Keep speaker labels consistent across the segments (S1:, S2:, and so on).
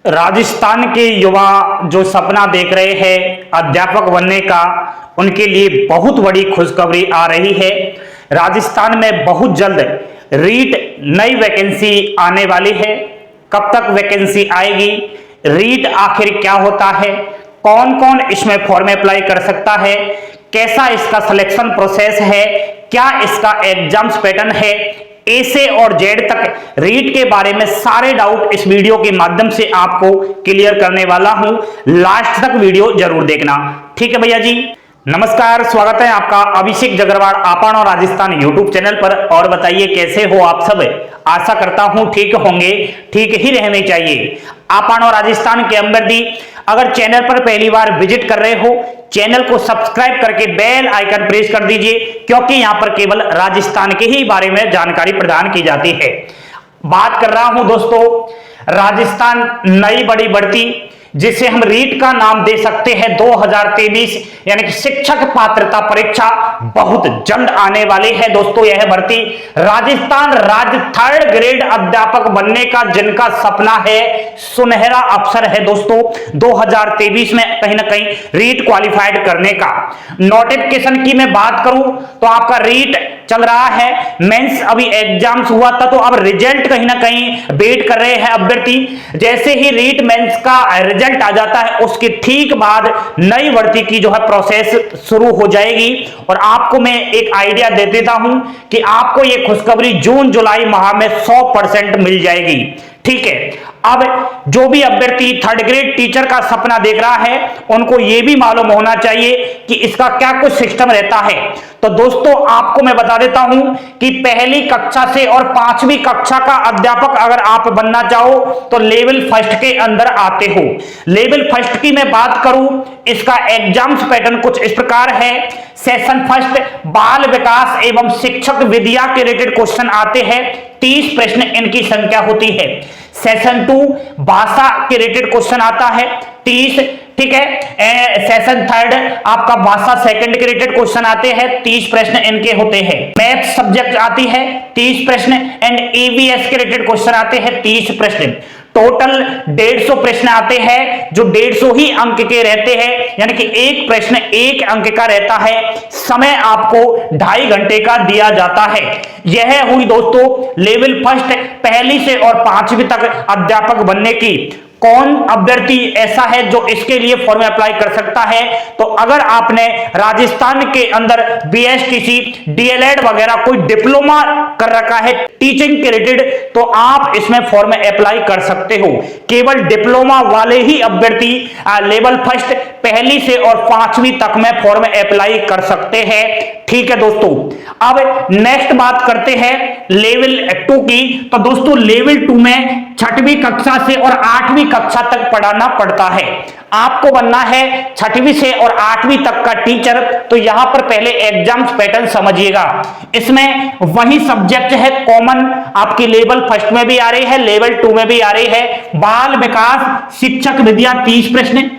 S1: राजस्थान के युवा जो सपना देख रहे हैं अध्यापक बनने का, उनके लिए बहुत बड़ी खुशखबरी आ रही है। राजस्थान में बहुत जल्द रीट नई वैकेंसी आने वाली है। कब तक वैकेंसी आएगी, रीट आखिर क्या होता है, कौन कौन इसमें फॉर्म अप्लाई कर सकता है, कैसा इसका सिलेक्शन प्रोसेस है, क्या इसका एग्जाम्स पैटर्न है, ए से और जेड तक रीट के बारे में सारे डाउट इस वीडियो के माध्यम से आपको क्लियर करने वाला हूं। लास्ट तक वीडियो जरूर देखना, ठीक है भैया जी। नमस्कार, स्वागत है आपका अभिषेक जगरवाल आपन और राजस्थान यूट्यूब चैनल पर। और बताइए कैसे हो आप सब। आशा करता हूं ठीक होंगे, ठीक ही रहने चाहिए। आपन और राजस्थान के अभ्यर्थी अगर चैनल पर पहली बार विजिट कर रहे हो, चैनल को सब्सक्राइब करके बेल आइकन प्रेस कर दीजिए, क्योंकि यहां पर केवल राजस्थान के ही बारे में जानकारी प्रदान की जाती है। बात कर रहा हूं दोस्तों राजस्थान नई बड़ी बढ़ती, जिसे हम रीट का नाम दे सकते हैं 2023, यानी कि शिक्षक पात्रता परीक्षा बहुत जल्द आने वाली है दोस्तों। यह भर्ती राजस्थान राज्य 3rd ग्रेड अध्यापक बनने का जिनका सपना है, सुनहरा अवसर है दोस्तों 2023 में कहीं ना कहीं रीट क्वालिफाइड करने का। नोटिफिकेशन की मैं बात करूं तो आपका रीट चल रहा है, मेंस अभी एग्जाम्स हुआ था, तो अब रिजल्ट कहीं ना कहीं वेट कर रहे हैं अभ्यर्थी। जैसे ही रीट मेंस का रिजल्ट आ जाता है, उसके ठीक बाद नई भर्ती की जो है प्रोसेस शुरू हो जाएगी। और आपको मैं एक आइडिया दे देता हूं कि आपको ये खुशखबरी जून जुलाई माह में 100% मिल जाएगी, ठीक है। अब जो भी अभ्यर्थी 3rd ग्रेड टीचर का सपना देख रहा है, उनको यह भी मालूम होना चाहिए कि इसका क्या कुछ सिस्टम रहता है। तो दोस्तों आपको मैं बता देता हूं कि पहली कक्षा से और 5वीं कक्षा का अध्यापक अगर आप बनना चाहो तो लेवल 1 के अंदर आते हो। लेवल 1 की मैं बात करूं, इसका एग्जाम्स पैटर्न कुछ इस प्रकार है। सेशन 1 बाल विकास एवं शिक्षक विद्या के रिलेटेड क्वेश्चन आते हैं, 30 प्रश्न इनकी संख्या होती है। सेशन 2 भाषा के रिलेटेड क्वेश्चन आता है 30, ठीक है। सेशन 3 आपका भाषा सेकंड के रिलेटेड क्वेश्चन आते हैं, 30 प्रश्न इनके होते हैं। मैथ सब्जेक्ट आती है 30 प्रश्न एंड ईवीएस के रिलेटेड क्वेश्चन आते हैं 30 प्रश्न। टोटल 150 प्रश्न आते हैं, जो 150 ही अंक के रहते हैं, यानी कि एक प्रश्न 1 अंक का रहता है। समय आपको 2.5 घंटे का दिया जाता है। यह हुई दोस्तों लेवल 1 पहली से और 5वीं तक अध्यापक बनने की। कौन अभ्यर्थी ऐसा है जो इसके लिए फॉर्म अप्लाई कर सकता है? तो अगर आपने राजस्थान के अंदर बीएसटीसी, डीएलएड वगैरह कोई डिप्लोमा कर रखा है टीचिंग के रिलेटेड, तो आप इसमें फॉर्म अप्लाई कर सकते हो। केवल डिप्लोमा वाले ही अभ्यर्थी लेवल 1 पहली से और 5वीं तक में फॉर्म अप्लाई कर सकते हैं, ठीक है दोस्तों। अब नेक्स्ट बात करते हैं लेवल 2 की। तो दोस्तों लेवल 2 में 6वीं कक्षा से और 8वीं कक्षा तक पढ़ाना पड़ता है। आपको बनना है 6वीं से और 8वीं तक का टीचर, तो यहां पर पहले एग्जाम्स पैटर्न समझिएगा। इसमें वही सब्जेक्ट है कॉमन, आपकी लेवल 1 में भी आ रही है, लेवल 2 में भी आ रही है। बाल विकास शिक्षक विद्या 30 प्रश्न,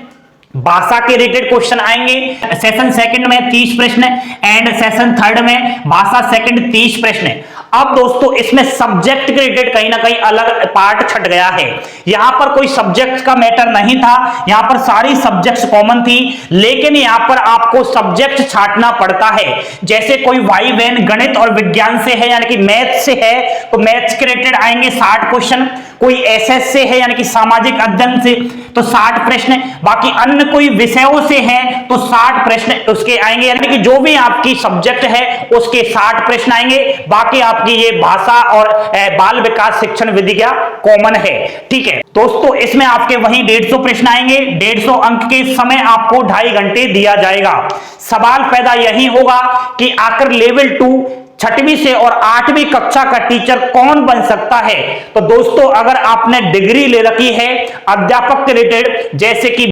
S1: भाषा के रिलेटेड क्वेश्चन आएंगे। सेशन 2 में 30 प्रश्न एंड सेशन 3 में भाषा सेकंड 30 प्रश्न। अब दोस्तों इसमें सब्जेक्ट के रिलेटेड कहीं ना कहीं अलग पार्ट छट गया है। यहां पर कोई सब्जेक्ट का मैटर नहीं था, यहां पर सारी सब्जेक्ट्स कॉमन थी, लेकिन यहां पर आपको सब्जेक्ट छांटना पड़ता है। जैसे कोई वाई वैन गणित और विज्ञान से है, यानी कि मैथ से है, तो मैथ्स के रिलेटेड आएंगे 60 क्वेश्चन। कोई एसएस से है, यानी कि सामाजिक अध्ययन से, तो 60 प्रश्न। बाकी अन्य कोई विषयों से है तो 60 प्रश्न उसके आएंगे, यानी कि जो भी आपकी सब्जेक्ट है उसके 60 प्रश्न आएंगे। बाकी आपकी ये भाषा और बाल विकास शिक्षण विद्या कॉमन है, ठीक है दोस्तों। इसमें आपके वहीं 150 प्रश्न आएंगे, 150 अंक के। समय आपको 2.5 घंटे दिया जाएगा। सवाल पैदा यही होगा कि आखिर लेवल 2 6वीं से और 8वीं कक्षा का टीचर कौन बन सकता है? तो दोस्तों अगर आपने डिग्री ले रखी है अध्यापक के रिलेटेड, जैसे कि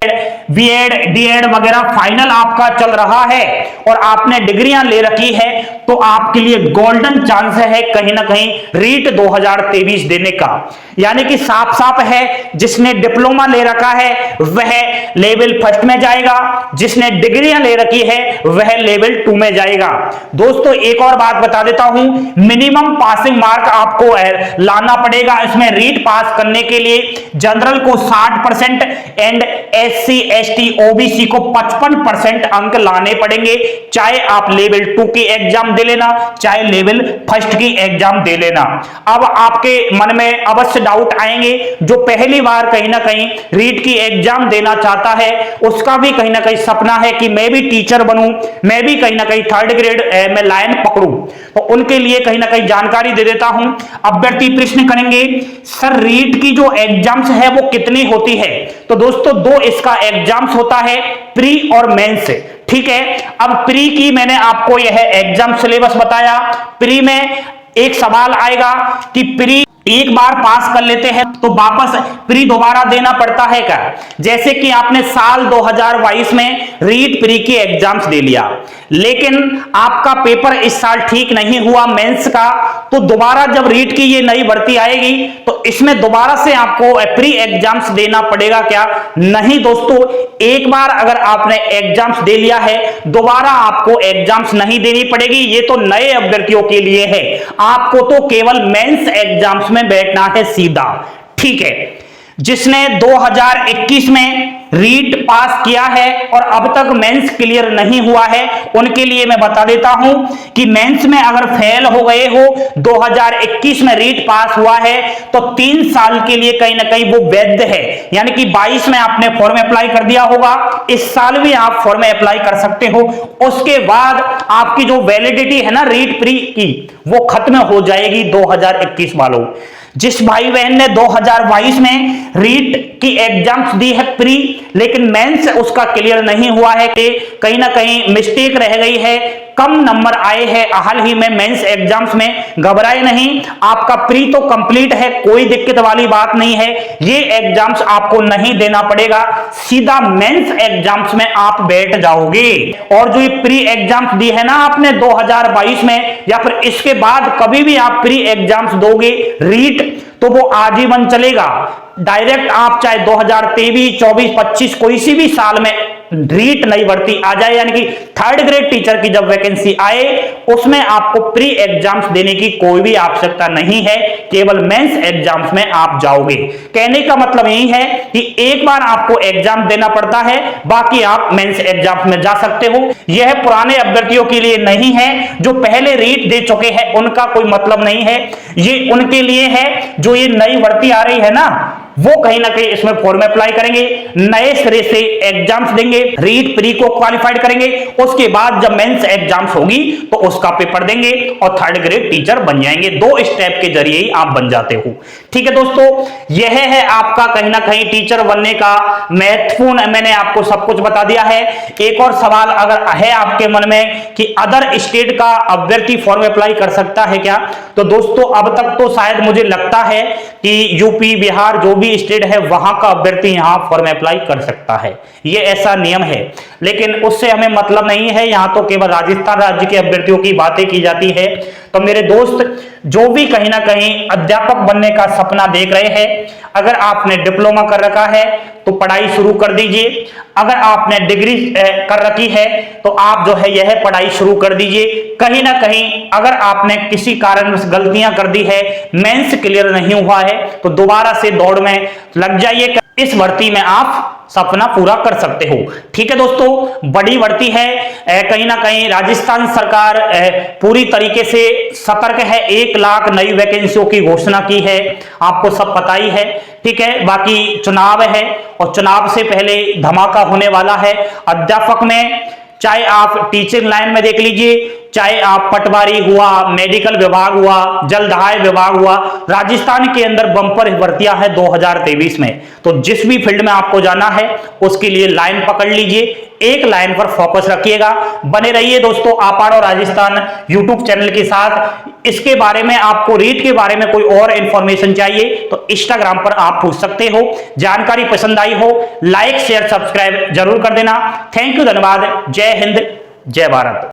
S1: बीएड डीएड वगैरह फाइनल आपका चल रहा है और आपने डिग्रियां ले रखी है, तो आपके लिए गोल्डन चांस है कहीं ना कहीं रीट 2023 देने का। यानी कि साफ साफ है, जिसने डिप्लोमा ले रखा है वह लेवल फर्स्ट में जाएगा, जिसने डिग्रियां ले रखी है वह लेवल 2 में जाएगा। दोस्तों एक और बात बता देता हूं, मिनिमम पासिंग मार्क आपको लाना पड़ेगा इसमें रीट पास करने के लिए। जनरल को 60% एंड एससी एसटी ओबीसी को 55% अंक लाने पड़ेंगे, चाहे आप लेवल 2 की एग्जाम दे लेना, चाहे लेवल फर्स्ट की एग्जाम दे लेना। अब आपके मन में अवश्य डाउट आएंगे, जो पहली बार कहीं ना कहीं रीट की एग्जाम देना चाहता है, उसका भी कहीं ना कहीं सपना है कि मैं भी टीचर बनूं, मैं भी कहीं ना कहीं थर्ड ग्रेड में लाइन पकड़ूं, तो उनके लिए कहीं ना कहीं जानकारी दे देता हूं। अभ्यर्थी प्रश्न करेंगे, सर रीट की जो एग्जाम्स है वो कितनी होती है? तो दोस्तों 2 इसका एग्जाम्स होता है, प्री और मेंस। ठीक है, अब प्री की मैंने आपको यह एग्जाम सिलेबस बताया। प्री में एक सवाल आएगा कि प्री एक बार पास कर लेते हैं तो वापस प्री दोबारा देना पड़ता है क्या? जैसे कि आपने साल 2022 में रीट प्री की एग्जाम्स दे लिया, लेकिन आपका पेपर इस साल ठीक नहीं हुआ मेंस का, तो दोबारा जब रीट की ये नई भर्ती आएगी तो इसमें दोबारा से आपको प्री एग्जाम्स देना पड़ेगा क्या? नहीं दोस्तों, एक बार अगर आपने एग्जाम्स दे लिया है दोबारा आपको एग्जाम्स नहीं देनी पड़ेगी। ये तो नए अभ्यर्थियों के लिए है, आपको तो केवल मेंस एग्जाम्स में बैठना है सीधा। ठीक है, जिसने 2021 में रीट पास किया है और अब तक मेंस क्लियर नहीं हुआ है, उनके लिए मैं बता देता हूं कि मेंस में अगर फेल हो गए हो, 2021 में रीट पास हुआ है तो 3 साल के लिए कहीं ना कहीं वो वैध है। यानी कि 22 में आपने फॉर्म अप्लाई कर दिया होगा, इस साल भी आप फॉर्म अप्लाई कर सकते हो। उसके बाद आपकी जो वैलिडिटी है ना रीट प्री की, वो खत्म हो जाएगी 2021 वालों। जिस भाई बहन ने 2022 में रीट की एग्जाम्स दी है प्री, लेकिन मेंस उसका क्लियर नहीं हुआ है, कि कहीं ना कहीं मिस्टेक रह गई है, कम नंबर आए हैं हाल ही में मेंस एग्जाम्स में, घबराए नहीं, आपका प्री तो कंप्लीट है, कोई दिक्कत वाली बात नहीं है। ये एग्जाम्स आपको नहीं देना पड़ेगा, सीधा मेंस एग्जाम्स में आप बैठ जाओगे। और जो ये प्री एग्जाम्स दी है ना आपने 2022 में, या फिर इसके बाद कभी भी आप प्री एग्जाम्स दोगे रीट, तो वो आजीवन चलेगा। डायरेक्ट आप चाहे 2023, 24, 25 कोई सी भी साल में रीट नई भर्ती आ जाए, यानी कि थर्ड ग्रेड टीचर की जब वैकेंसी आए, उसमें आपको प्री एग्जाम्स देने की कोई भी आवश्यकता नहीं है, केवल मेंस एग्जाम्स में आप जाओगे। कहने का मतलब यही है कि एक बार आपको एग्जाम देना पड़ता है, बाकी आप मेंस एग्जाम्स में जा सकते हो। यह पुराने अभ्यर्थियों के लिए नहीं है, जो पहले रीट दे चुके हैं उनका कोई मतलब नहीं है, ये उनके लिए है जो ये नई भर्ती आ रही है ना, वो कहीं ना कहीं इसमें फॉर्म अप्लाई करेंगे, नए सिरे से एग्जाम्स देंगे, रीट प्री को क्वालिफाइड करेंगे, उसके बाद जब मेंस एग्जाम्स होगी तो उसका पेपर देंगे और थर्ड ग्रेड टीचर बन जाएंगे। 2 स्टेप के जरिए ही आप बन जाते हो। ठीक है दोस्तों, यह है आपका कहीं ना कहीं टीचर बनने का महत्वपूर्ण, मैंने आपको सब कुछ बता दिया है। एक और सवाल अगर है आपके मन में कि अदर स्टेट का अभ्यर्थी फॉर्म अप्लाई कर सकता है क्या, तो दोस्तों अब तक तो शायद मुझे लगता है कि यूपी बिहार जो भी स्टेट है वहां का अभ्यर्थी यहां फॉर्म अप्लाई कर सकता है, ये ऐसा नियम है। लेकिन उससे हमें मतलब नहीं है, यहां तो केवल राजस्थान राज्य के अभ्यर्थियों की बातें की जाती है। तो मेरे दोस्त जो भी कहीं ना कहीं अध्यापक बनने का सपना देख रहे हैं, अगर आपने डिप्लोमा कर रखा है तो पढ़ाई शुरू कर दीजिए, अगर आपने डिग्री कर रखी है तो आप जो है यह पढ़ाई शुरू कर दीजिए। कहीं ना कहीं अगर आपने किसी कारण गलतियां कर दी है, मेंस क्लियर नहीं हुआ है, तो दोबारा से दौड़ में लग जाइए, इस भर्ती में आप सपना पूरा कर सकते हो। ठीक है दोस्तों, बड़ी भर्ती है, कहीं ना कहीं राजस्थान सरकार पूरी तरीके से सतर्क है, 1 लाख नई वैकेंसियों की घोषणा की है, आपको सब पता ही है। ठीक है, बाकी चुनाव है और चुनाव से पहले धमाका होने वाला है अध्यापक में, चाहे आप टीचिंग लाइन में देख लीजिए, चाहे आप पटवारी हुआ, मेडिकल विभाग हुआ, जलदाय विभाग हुआ, राजस्थान के अंदर बंपर भर्तियां हैं 2023 में। तो जिस भी फील्ड में आपको जाना है उसके लिए लाइन पकड़ लीजिए, एक लाइन पर फोकस रखिएगा। बने रहिए दोस्तों आप पढ़ो राजस्थान यूट्यूब चैनल के साथ। इसके बारे में आपको रीट के बारे में कोई और इंफॉर्मेशन चाहिए तो इंस्टाग्राम पर आप पूछ सकते हो। जानकारी पसंद आई हो लाइक शेयर सब्सक्राइब जरूर कर देना। थैंक यू, धन्यवाद। जय हिंद, जय भारत।